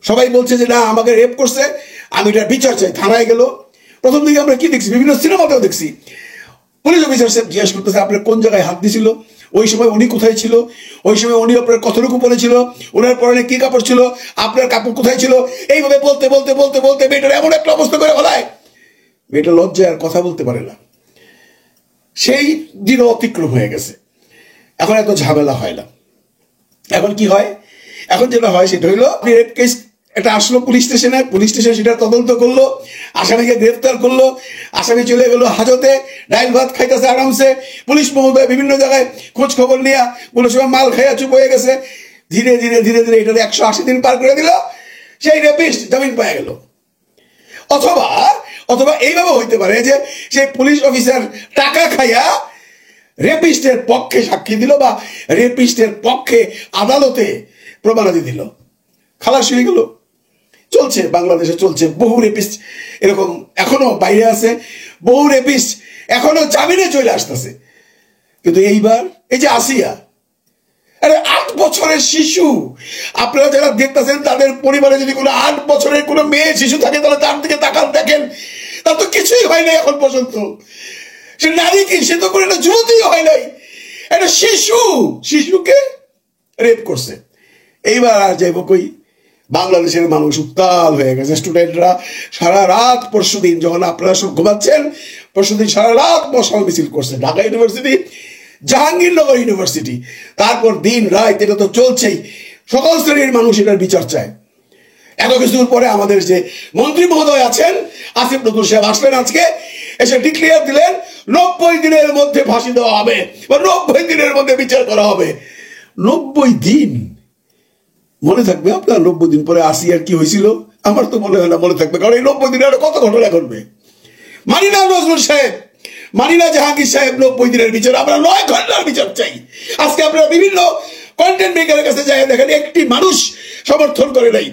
সবাই বলছে যে না আমাকে রেপ করছে, আমি এটা বিচার চাই। থানায় গেল। প্রথম দিকে আমরা কি দেখছি, বিভিন্ন সিনেমাতেও দেখছি, পুলিশ অফিসার সাহেব জিজ্ঞেস করতেছে আপনার কোন জায়গায় হাত দিছিল, ওই সময় উনি কোথায় ছিল, ওই সময় উনি আপনার কতটুকু পরেছিল, ওনার পরনে কি কাপড় ছিল, আপনার কাপড় কোথায় ছিল। এইভাবে বলতে বলতে বলতে বলতে মেয়েটার এমন একটা অবস্থা করে বলায় মেয়েটা লজ্জায় আর কথা বলতে পারে না। সেই দিনও অতিক্রম হয়ে গেছে, এখন এত ঝামেলা হয় না। এখন কি হয়, এখন যেটা হয় সেটা হইলো রেপ কেস এটা আসলো পুলিশ স্টেশনে সেটা তদন্ত করলো, আসামিকে গ্রেফতার করলো, আসামি চলে গেলো হাজতে, ডাইল ভাত খাইতেছে আরামসে। পুলিশ মহোদয় বিভিন্ন জায়গায় খোঁজ খবর নিয়ে কোনো সময় মাল খাইয়া চুপ হয়ে গেছে। ধীরে ধীরে ধীরে ধীরে এটা 180 দিন পার করে দিল, সেই রেপিস্ট জামিন পাওয়া গেল। অথবা এইভাবে হইতে পারে যে সেই পুলিশ অফিসার টাকা খাইয়া রেপিস্টের পক্ষে সাক্ষী দিল বা রেপিস্টের পক্ষে আদালতে প্রমাণাদি দিল, খালাস হয়ে গেল। চলছে, বাংলাদেশে চলছে। বহু রেপিস্ট এরকম এখনো বাইরে আছে, বহু রেপিস্ট এখনো জামিনে চলে আসতেছে। কিন্তু এইবার এই যে আসিয়া, আরে 8 বছরের শিশু, আপনারা যারা দেখতেছেন তাদের পরিবারে যদি কোনো 8 বছরের কোনো মেয়ে শিশু থাকে তাহলে তার দিকে তাকান, দেখেন তার তো কিছুই হয় নাই এখন পর্যন্ত। সে নারী কি, সে তো কোনো একটা যুবতী হয় নাই, একটা শিশুকে রেপ করছে। এইবার আর যাইব কই, বাংলাদেশের মানুষ উত্তাল হয়ে গেছে। স্টুডেন্টরা সারা রাত পরশুদিন যখন আপনারা সব ঘুমাচ্ছেন, পরশুদিন সারা রাত মশাল মিছিল করছে ঢাকা ইউনিভার্সিটি, জাহাঙ্গীরনগর ইউনিভার্সিটি, তারপর দিন রাত এটা তো চলছেই। সকল শ্রেণীর মানুষ এটার বিচার চায়। এত কিছুর পরে আমাদের যে মন্ত্রী মহোদয় আছেন আসিফ নজরুল সাহেব আসলেন আজকে, এসে ডিক্লেয়ার দিলেন 90 দিনের মধ্যে ফাঁসি দেওয়া হবে বা 90 দিনের মধ্যে বিচার করা হবে। 90 দিন মনে থাকবে আপনার? 90 দিন পরে আসিয়ার কি হয়েছিল আমার তো মনে হয় না মনে থাকবে, কারণ এই 90 দিনে আরো কত ঘটনা ঘটবে। মানি না নজরুল সাহেব, মানি না জাহাঙ্গীর সাহেব 90 দিনের বিচার, আমরা 9 ঘন্টার বিচার চাই। আজকে আপনারা বিভিন্ন কন্টেন্ট মেকারের কাছে যাই দেখেন, একটি মানুষ সমর্থন করে নাই,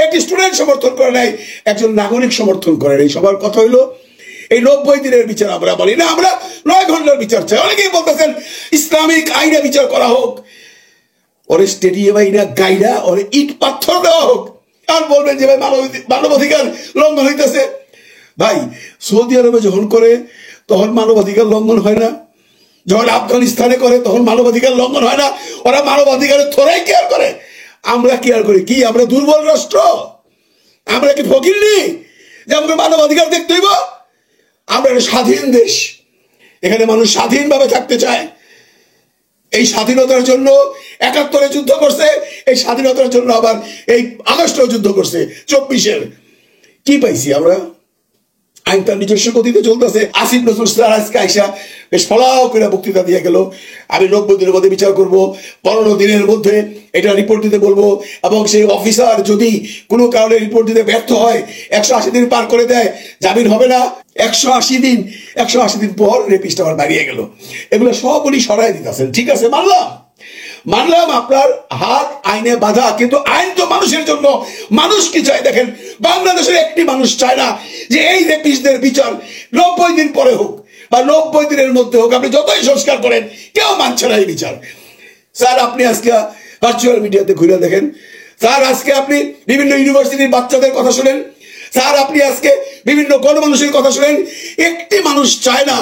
একটি স্টুডেন্ট সমর্থন করে নাই, একজন নাগরিক সমর্থন করে নাই। সবার কথা হইলো এই 90 দিনের বিচার আমরা বলি না, আমরা 9 ঘন্টার বিচার চাই। অনেকেই বলতেছেন ইসলামিক আইনে বিচার করা হোক, ওরে স্টেডিয়াম আইনা গাইরা ওরে ইট পাথর দেওয়া হোক। আর বলবেন যে ভাই মানবাধিকার লঙ্ঘন হইতেছে। ভাই সৌদি আরবে যখন করে তখন মানবাধিকার লঙ্ঘন হয় না, যখন আফগানিস্তানে করে তখন মানবাধিকার লঙ্ঘন হয় না। ওরা মানবাধিকারের থোড়াই কেয়ার করে, আমরা কেয়ার করি কি? আমরা দুর্বল রাষ্ট্র? আমরা কি ফকির নি যে আমাকে মানবাধিকার দেখতে হইব? আমরা একটা স্বাধীন দেশ, এখানে মানুষ স্বাধীনভাবে থাকতে চায়। এই স্বাধীনতার জন্য ৭১ যুদ্ধ করছে, এই স্বাধীনতার জন্য আবার এই আগস্টেও যুদ্ধ করছে ২৪-এর। কি পাইছি আমরা? আইন তার নিজস্ব গতিতে চলতেছে। আসিফ নজরুল স্যার আজকে আইসা বেশ ফলাও করে বক্তৃতা দিয়ে গেল, আমি ৯০ দিনের মধ্যে বিচার করব, ১৫ দিনের মধ্যে এটা রিপোর্ট দিতে বলবো, এবং সেই অফিসার যদি কোনো কারণে রিপোর্ট দিতে ব্যর্থ হয় ১৮০ দিন পার করে দেয়, জামিন হবে না। ১৮০ দিন পর রেপিস্ট আবার দাঁড়িয়ে গেল। এগুলো সব উনি সরাই দিতেছেন। ঠিক আছে, মানলাম আপনার হাত আইনে বাধা, কিন্তু আইন তো মানুষের জন্য। মানুষ কি চায় দেখেন, বাংলাদেশের একটি মানুষ চায় না যে এই রেপিস্টদের বিচার ৯০ দিন পরে হোক বা ৯০ দিনের মধ্যে হোক। আপনি যতই সংস্কার করেন কেউ মানছে না এই বিচার। স্যার আপনি আজকে ভার্চুয়াল মিডিয়াতে ঘুরে দেখেন, স্যার আজকে আপনি বিভিন্ন ইউনিভার্সিটির বাচ্চাদের কথা শুনেন, স্যার আপনি আজকে বিভিন্ন গণমানুষের কথা শুনেন, একটি মানুষ চায় না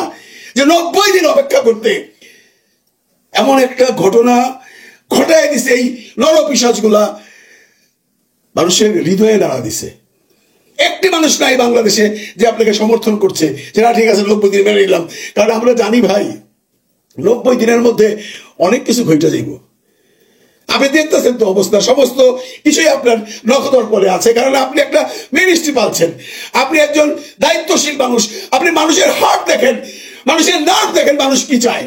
যে ৯০ দিন অপেক্ষা করতে। এমন একটা ঘটনা ঘটায় দিছে এই নরপিশাচগুলা, মানুষের হৃদয়ে নাড়া দিছে। একটি মানুষ নাই বাংলাদেশে যে আপনাকে সমর্থন করছে যে না ঠিক আছে ৯০ দিন মেনে নিলাম। কারণ আমরা জানি ভাই ৯০ দিনের মধ্যে অনেক কিছু ঘটে যাইব। আপনি দেখতেছেন তো অবস্থা, সমস্ত কিছুই আপনার নখদর পরে আছে, কারণ আপনি একটা মিনিস্ট্রি পাচ্ছেন, আপনি একজন দায়িত্বশীল মানুষ, আপনি মানুষের হার্ট দেখেন, মানুষের নার্ভ দেখেন, মানুষ কি চায়।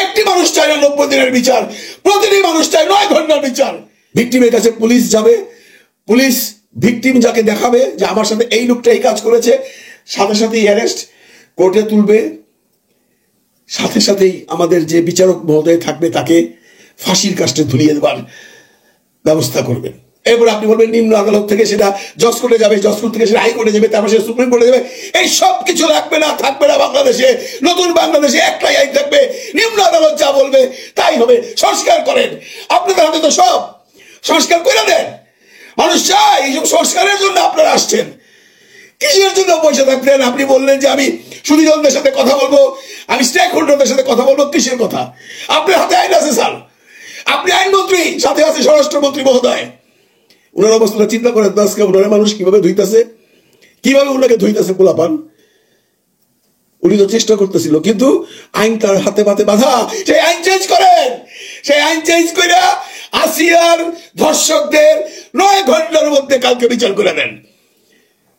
একটি মানুষ চায় না ৯০ দিনের বিচার, প্রতিটি মানুষ চায় ৯ ঘন্টার বিচার। ভিকটিমের কাছে পুলিশ যাবে, পুলিশ ভিকটিম যাকে দেখাবে যে আমার সাথে এই লোকটা এই কাজ করেছে, সাথে সাথেই অ্যারেস্ট কোর্টে তুলবে, সাথে সাথেই আমাদের যে বিচারক মহোদয় থাকবে তাকে ফাঁসির কাস্টে ঝুলিয়ে দেবার ব্যবস্থা করবেন। এরপর আপনি বলবেন নিম্ন আদালত থেকে সেটা জজ কোর্টে যাবে, জজ কোর্ট থেকে সেটা হাইকোর্টে যাবে, তারপর সেটা সুপ্রিম কোর্টে যাবে। এই সব কিছু লাগবে না, থাকবে না বাংলাদেশে। নতুন বাংলাদেশে একটাই আইন থাকবে, নিম্ন আদালত যা বলবে তাই হবে। সংস্কার করেন, আপনাদের হাতে তো সব, সংস্কার করে দেন। মানুষ চায় এইসব সংস্কারের জন্য আপনারা আসছেন। কিসের জন্য পয়সা থাকতেন? আপনি বললেন যে আমি সুধীরদের সাথে কথা বলবো, আমি স্টেক হোল্ডারদের সাথে কথা বলবো। কিসের কথা? আপনার হাতে আইন আছে স্যার, আপনি আইনমন্ত্রী, সাথে আছে স্বরাষ্ট্রমন্ত্রী মহোদয়। ওনার অবস্থাটা চিন্তা করেন, আজকে ওনার মানুষ কিভাবে ধুইতেছে, কিভাবে ওনাকে ধুইতেছে পোলাপান। উনি তো চেষ্টা করতেছিল, কিন্তু আইন তার হাতে পাতে বাধা। সেই আইন চেঞ্জ করেন, সেই আইন চেঞ্জ করে আসিয়ার ধর্ষকদের ৯ ঘন্টার মধ্যে কালকে বিচার করে দেন,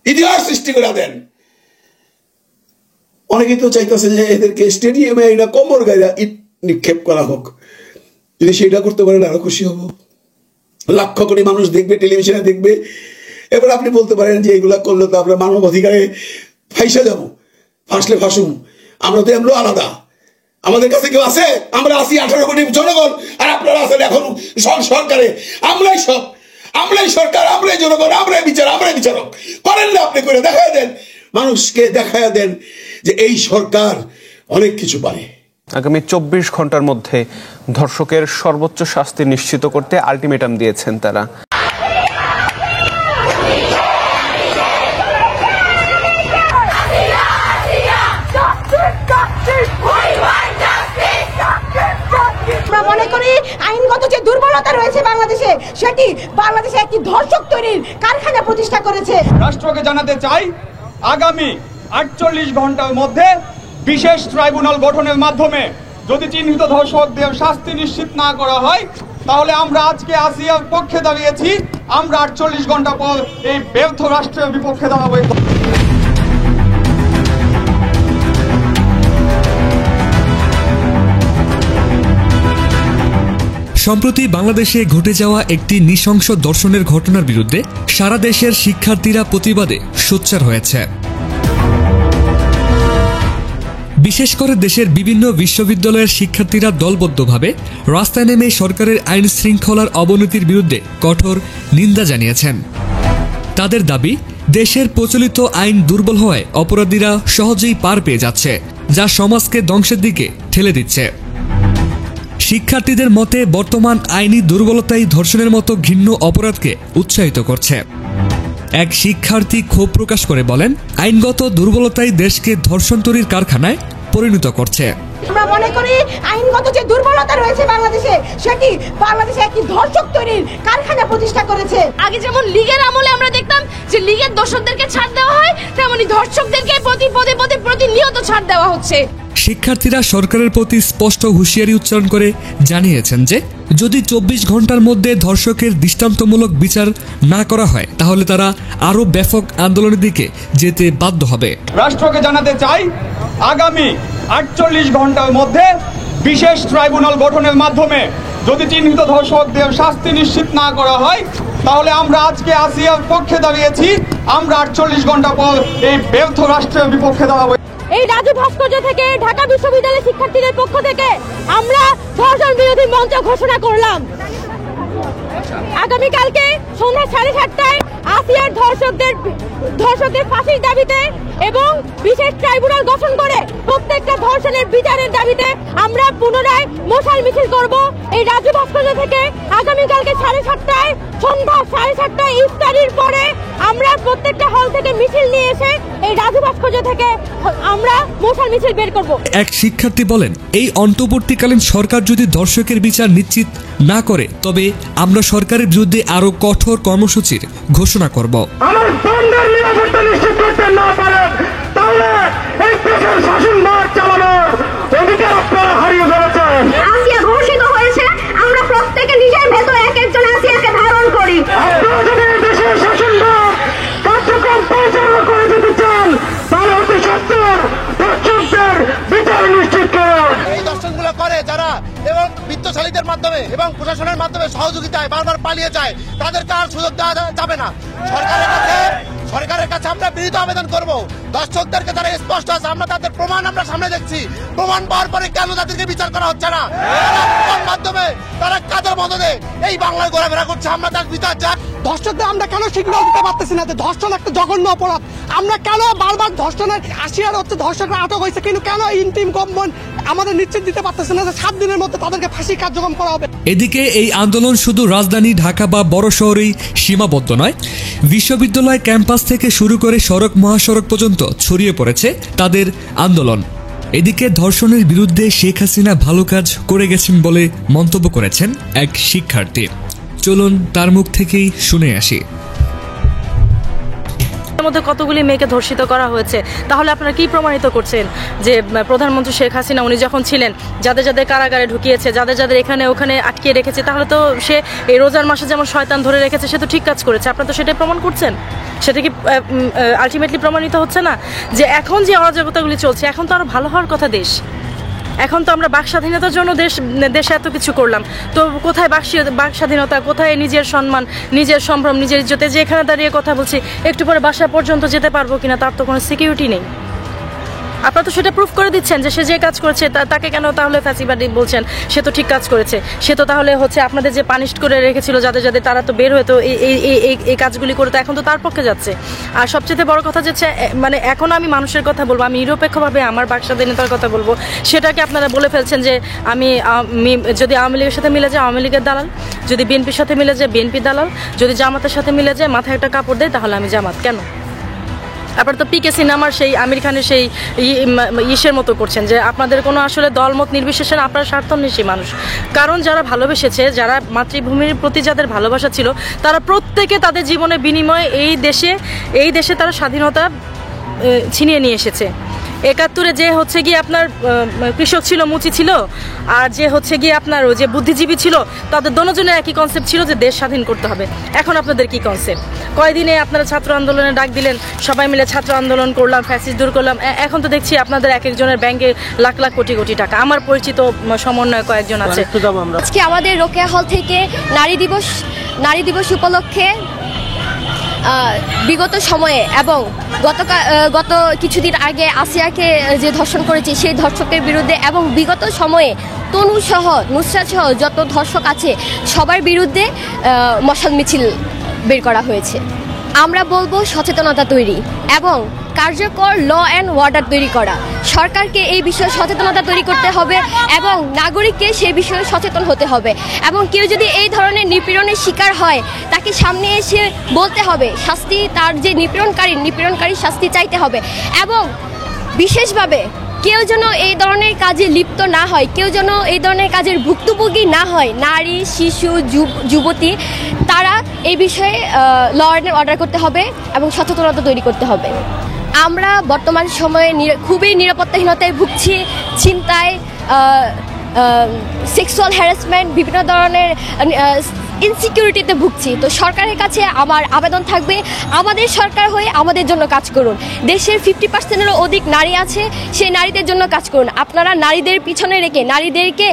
ইতিহাস সৃষ্টি করে দেন। অনেকেই তো চাইতেছে যে এদেরকে স্টেডিয়ামে এটা কোমর গায়ে ইট নিক্ষেপ করা হোক। যদি সেটা করতে পারেন আরো খুশি হব। লক্ষ কোটি মানুষ দেখবে, টেলিভিশনে দেখবে। এবার আপনি বলতে পারেন যে এগুলা করলে তো আমরা মানব অধিকারে ফাইসা যাবো, ফাঁসলে ফাঁসুম। আমরা তো এমন আলাদা, আমাদের কাছে কেউ আছে? আমরা আছি ১৮ কোটি জনগণ, আর আপনারা আছেন এখন সরকারে। আমরাই সব, আমরাই সরকার, আমরাই জনগণ, আমরাই বিচার, আমরাই বিচারক। করেন না আপনি, করে দেখায় দেন, মানুষকে দেখায় দেন যে এই সরকার অনেক কিছু পারে। আগামী ২৪ ঘন্টার মধ্যে ধর্ষকের সর্বোচ্চ শাস্তি নিশ্চিত করতে আলটিমেটাম দিয়েছেন তারা। আমরা মনে করি আইনগত যে দুর্বলতা রয়েছে বাংলাদেশে, সেটি বাংলাদেশে একটি ধর্ষক তৈরির কারখানা প্রতিষ্ঠা করেছে। রাষ্ট্রকে জানাতে চাই, আগামী ৪৮ ঘন্টার মধ্যে বিশেষ ট্রাইব্যুনাল গঠনের মাধ্যমে যদি চিহ্নিত ধর্ষকদের শাস্তি নিশ্চিত না করা হয়, তাহলে আমরা আজকে আসিয়ার পক্ষে দাঁড়িয়েছি, আমরা ৪৮ ঘন্টা পর এই ব্যর্থ রাষ্ট্রের বিপক্ষে দাঁড়াবো। সম্প্রতি বাংলাদেশে ঘটে যাওয়া একটি নৃশংস ধর্ষণের ঘটনার বিরুদ্ধে সারা দেশের শিক্ষার্থীরা প্রতিবাদে সোচ্চার হয়েছে। বিশেষ করে দেশের বিভিন্ন বিশ্ববিদ্যালয়ের শিক্ষার্থীরা দলবদ্ধভাবে রাস্তায় নেমে সরকারের আইন শৃঙ্খলার অবনতির বিরুদ্ধে কঠোর নিন্দা জানিয়েছেন। তাদের দাবি, দেশের প্রচলিত আইন দুর্বল হওয়ায় অপরাধীরা সহজেই পার পেয়ে যাচ্ছে, যা সমাজকে ধ্বংসের দিকে ঠেলে দিচ্ছে। শিক্ষার্থীদের মতে বর্তমান আইনি দুর্বলতাই ধর্ষণের মতো ঘৃণ্য অপরাধকে উৎসাহিত করছে। এক শিক্ষার্থী ক্ষোভ প্রকাশ করে বলেন, আইনগত দুর্বলতাই দেশকে ধর্ষণ তৈরির কারখানায় পরিণত করছে। আমরা মনে করি আইনগত যে দুর্বলতা রয়েছে বাংলাদেশে, সেটি বাংলাদেশে একটি ধর্ষক তৈরির কারখানা প্রতিষ্ঠা করেছে। আগে যেমন লীগের আমলে আমরা দেখতাম যে লীগের দোষরদেরকে ছাড় দেওয়া হয়, তেমনি ধর্ষকদেরকে প্রতিনিয়ত ছাড় দেওয়া হচ্ছে। শিক্ষার্থীরা সরকারের প্রতি স্পষ্ট হুঁশিয়ারি উচ্চারণ করে জানিয়েছেন যে যদি 24 ঘন্টার মধ্যে ধর্ষকের দৃষ্টান্তমূলক বিচার না করা হয় তাহলে তারা আরও ব্যাপক আন্দোলনের দিকে যেতে বাধ্য হবে। রাষ্ট্রকে জানাতে চাই, আগামী 48 ঘন্টার মধ্যে বিশেষ ট্রাইব্যুনাল গঠনের মাধ্যমে যদি চিহ্নিত ধর্ষকদের শাস্তি নিশ্চিত না করা হয় তাহলে আমরা আজকে আসিয়ার পক্ষে দাঁড়িয়েছি, আমরা 48 ঘন্টা পর এই ব্যর্থ রাষ্ট্রের বিপক্ষে দাঁড়াবো। এই রাজু ভাস্কর্য থেকে ঢাকা বিশ্ববিদ্যালয়ের শিক্ষার্থীদের পক্ষ থেকে আমরা ধর্ষণ বিরোধী মঞ্চ ঘোষণা করলাম। আগামীকালকে সন্ধ্যা 7:30টায় আসিয়ার ধর্ষকদের ফাঁসির দাবিতে এবং বিশেষ ট্রাইব্যুনাল গঠন করে প্রত্যেকটা ধর্ষণের বিচারের দাবিতে আমরা পুনরায় মশাল মিছিল করব। এই রাজু ভাস্কর্য থেকে আগামীকালকে 7:30টায় সন্ধ্যা 7:30টায় ইফতারির পরে আমরা প্রত্যেকটা হল থেকে মিছিল নিয়ে এসে এই রাজু ভাস্কর্য থেকে আমরা মশাল মিছিল বের করব। এক শিক্ষার্থী বলেন, এই অন্তর্বর্তীকালীন সরকার যদি ধর্ষকের বিচার নিশ্চিত না করে তবে আমরা সরকারের বিরুদ্ধে আরো কঠোর কর্মসূচির ঘোষণা করব। আমার বন্ধের নিরাপত্তা নিশ্চিত করতে না পারেন তাহলে এই দেশের শাসনভার চালানোর অধিকার আপনারা হারিয়ে ফেলেছেন। আসিয়া ঘোষিত হয়েছে, আমরা প্রত্যেকে নিজের ভেতরে এক একজন আসিয়াকে ধারণ করি। আপনারা যদি দেশের শাসনভার কার্যক্রম পরিচালনা করে যেতে চান তাহলে অতি সত্বর ধর্ষকদের বিচার নিশ্চিত করুন। এই দর্শনগুলো করে যারা এবং বিত্তশালীদের মাধ্যমে এবং প্রশাসনের মাধ্যমে সহযোগিতায় বারবার পালিয়ে যায় তাদেরকে আর সুযোগ দেওয়া যাবে না। সরকারের কাছে আমরা বিনীত আবেদন করব, দর্শকদেরকে তারা স্পষ্ট আছে, আমরা তাদের প্রমাণ আমরা সামনে দেখছি, প্রমাণ পাওয়ার পরে কেন তাদেরকে বিচার করা হচ্ছে না? মাধ্যমে তারা কাদের মদদে এই বাংলায় ঘোরাফেরা করছে, আমরা তার বিচার চাই। ধর্ষকদের আমরা কেন সিগন্যাল দিতে পারতেছি না যে ধর্ষণ একটা জঘন্য অপরাধ? আমরা কেন বারবার ধর্ষণের আসিয়ার হচ্ছে ধর্ষকরা আটক হয়েছে কিন্তু কেন ইন্টিম কম্বন আমাদের নিশ্চিত দিতে পারতেছে না যে 7 দিনের মধ্যে তাদেরকে ফাঁসি কার্যক্রম করা হবে? এদিকে এই আন্দোলন শুধু রাজধানী ঢাকা বা বড় শহরেই সীমাবদ্ধ নয়, বিশ্ববিদ্যালয় ক্যাম্পাস থেকে শুরু করে সড়ক মহাসড়ক পর্যন্ত ছড়িয়ে পড়েছে তাদের আন্দোলন। এদিকে ধর্ষণের বিরুদ্ধে শেখ হাসিনা ভালো কাজ করে গেছেন বলে মন্তব্য করেছেন এক শিক্ষার্থী। চলুন তার মুখ থেকেই শুনে আসি। মধ্যে কতগুলি মেয়েকে ধর্ষিত করা হয়েছে, তাহলে আপনারা কি প্রমাণিত করছেন যে প্রধানমন্ত্রী শেখ হাসিনা উনি যখন ছিলেন যাদের যাদের কারাগারে ঢুকিয়েছে, যাদের যাদের এখানে ওখানে আটকিয়ে রেখেছে, তাহলে তো সে এই রোজার মাসে যেমন শয়তান ধরে রেখেছে সে তো ঠিক কাজ করেছে। আপনারা তো সেটাই প্রমাণ করছেন। সেটা কি আলটিমেটলি প্রমাণিত হচ্ছে না যে এখন যে অরাজকতাগুলি চলছে, এখন তো আরো ভালো হওয়ার কথা দেশ, এখন তো আমরা বাক স্বাধীনতার জন্য দেশে এত কিছু করলাম, তো কোথায় বাক স্বাধীনতা, কোথায় নিজের সম্মান, নিজের সম্ভ্রম, নিজের ইজ্জতে? যে এখানে দাঁড়িয়ে কথা বলছি একটু পরে বাসা পর্যন্ত যেতে পারবো কিনা তার তো কোনো সিকিউরিটি নেই। আপনারা তো সেটা প্রুফ করে দিচ্ছেন যে সে যে কাজ করেছে তাকে কেন তাহলে ফ্যাসিবাদী বলছেন? সে তো ঠিক কাজ করেছে, সে তো তাহলে হচ্ছে আপনাদের যে পানিশ করে রেখেছিল যাদের যাদের তারা তো বের হতো এই কাজগুলি করে, তো এখন তো তার পক্ষে যাচ্ছে। আর সবচেয়ে বড় কথা যাচ্ছে মানে এখন আমি মানুষের কথা বলবো, আমি নিরপেক্ষভাবে আমার বাক স্বাধীনতার কথা বলবো, সেটাকে আপনারা বলে ফেলছেন যে আমি যদি আওয়ামী লীগের সাথে মিলে যায় আওয়ামী লীগের দালাল, যদি বিএনপির সাথে মিলে যায় বিএনপি দালাল, যদি জামাতের সাথে মিলে যায় মাথায় একটা কাপড় দেয় তাহলে আমি জামাত। কেন? আপনারা তো পিকে সিনেমার সেই আমির খানের সেই ইসের মতো করছেন যে আপনাদের কোনো আসলে দলমত নির্বিশেষে আপনারা স্বার্থান্বেষী মানুষ। কারণ যারা ভালোবেসেছে, যারা মাতৃভূমির প্রতি যাদের ভালোবাসা ছিল, তারা প্রত্যেকে তাদের জীবনের বিনিময়ে এই দেশে তারা স্বাধীনতা ছিনিয়ে নিয়ে এসেছে। 71-এ যে হচ্ছে গিয়ে আপনার কৃষক ছিল, মুচি ছিল, আর যে হচ্ছে গিয়ে আপনার যে বুদ্ধিজীবী ছিল, তাদের দোনোজনের একই কনসেপ্ট ছিল যে দেশ স্বাধীন করতে হবে। এখন আপনাদের কি কনসেপ্ট? কয়দিনে আপনারা ছাত্র আন্দোলনে ডাক দিলেন, সবাই মিলে ছাত্র আন্দোলন করলাম, ফ্যাসিস্ট দূর করলাম। এখন তো দেখছি আপনাদের এক একজনের ব্যাংকে লাখ লাখ কোটি কোটি টাকা। আমার পরিচিত সমন্বয় কয়েকজন আছে। আজকে আমাদের রোকেয়া হল থেকে নারী দিবস উপলক্ষে বিগত সময়ে এবং গত কিছুদিন আগে আসিয়াকে যে ধর্ষণ করেছে সেই ধর্ষকের বিরুদ্ধে এবং বিগত সময়ে তনু সহ নুসরাত সহ যত ধর্ষক আছে সবার বিরুদ্ধে মশাল মিছিল বের করা হয়েছে। আমরা বলবো সচেতনতা তৈরি এবং কার্যকর ল অ্যান্ড অর্ডার তৈরি করা। সরকারকে এই বিষয়ে সচেতনতা তৈরি করতে হবে এবং নাগরিককে সেই বিষয়ে সচেতন হতে হবে। এবং কেউ যদি এই ধরনের নিপীড়নের শিকার হয় তাকে সামনে এসে বলতে হবে, শাস্তি, তার যে নিপীড়নকারী শাস্তি চাইতে হবে। এবং বিশেষভাবে কেউ যেন এই ধরনের কাজে লিপ্ত না হয়, কেউ যেন এই ধরনের কাজের ভুক্তভোগী না হয়। নারী, শিশু, যুবতী তারা এই বিষয়ে ল অ্যান্ড অর্ডার করতে হবে এবং সচেতনতা তৈরি করতে হবে। আমরা বর্তমান সময়ে খুবই নিরাপত্তাহীনতায় ভুগছি, ছিনতাই, সেক্সুয়াল হ্যারাসমেন্ট, বিভিন্ন ধরনের ইনসিকিউরিটিতে ভুগছি। তো সরকারের কাছে আমার আবেদন থাকবে, আমাদের সরকার হয়ে আমাদের জন্য কাজ করুন। দেশের 50%-এরও অধিক নারী আছে, সেই নারীদের জন্য কাজ করুন। আপনারা নারীদের পিছনে রেখে নারীদেরকে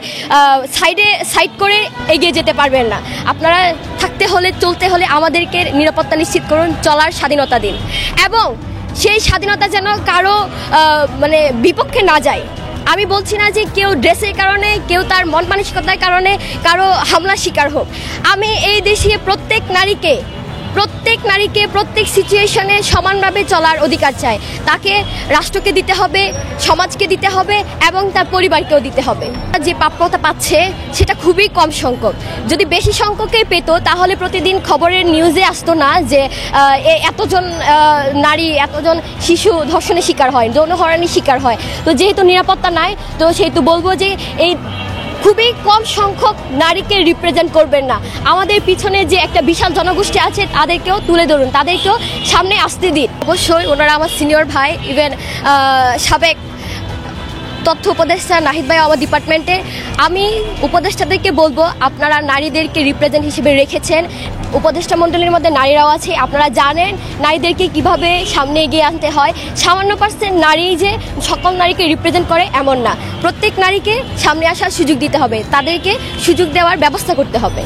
সাইড করে এগিয়ে যেতে পারবেন না। আপনারা থাকতে হলে, চলতে হলে আমাদেরকে নিরাপত্তা নিশ্চিত করুন, চলার স্বাধীনতা দিন, এবং সেই স্বাধীনতা যেন কারো বিপক্ষে না যায়। আমি বলছি না যে কেউ ড্রেসের কারণে, কেউ তার মন মানসিকতার কারণে কারো হামলার শিকার হোক। আমি এই দেশে প্রত্যেক নারীকে প্রত্যেক সিচুয়েশনে সমানভাবে চলার অধিকার চাই। তাকে রাষ্ট্রকে দিতে হবে, সমাজকে দিতে হবে, এবং তার পরিবারকেও দিতে হবে। যে প্রাপ্যতা পাচ্ছে সেটা খুবই কম সংখ্যক। যদি বেশি সংখ্যকে পেত তাহলে প্রতিদিন খবরের নিউজে আসতো না যে এতজন নারী, এতজন শিশু ধর্ষণের শিকার হয়, যৌন হয়রানির শিকার হয়। তো যেহেতু নিরাপত্তা নাই, তো সেহেতু বলবো যে এই খুবই কম সংখ্যক নারীকে রিপ্রেজেন্ট করবেন না। আমাদের পিছনে যে একটা বিশাল জনগোষ্ঠী আছে তাদেরকেও তুলে ধরুন, তাদেরকেও সামনে আসতে দিন। অবশ্যই ওনারা আমার সিনিয়র ভাই, ইভেন সাবেক তথ্য উপদেষ্টা নাহিদ ভাই আমার ডিপার্টমেন্টে। আমি উপদেষ্টাদেরকে বলবো, আপনারা নারীদেরকে রিপ্রেজেন্ট হিসেবে রেখেছেন, উপদেষ্টা মণ্ডলীর মধ্যে নারীরাও আছে, আপনারা জানেন নারীদেরকে কিভাবে সামনে এগিয়ে আনতে হয়। সামান্য % নারী যে সকল নারীকে রিপ্রেজেন্ট করে এমন না, প্রত্যেক নারীকে সামনে আসার সুযোগ দিতে হবে, তাদেরকে সুযোগ দেওয়ার ব্যবস্থা করতে হবে।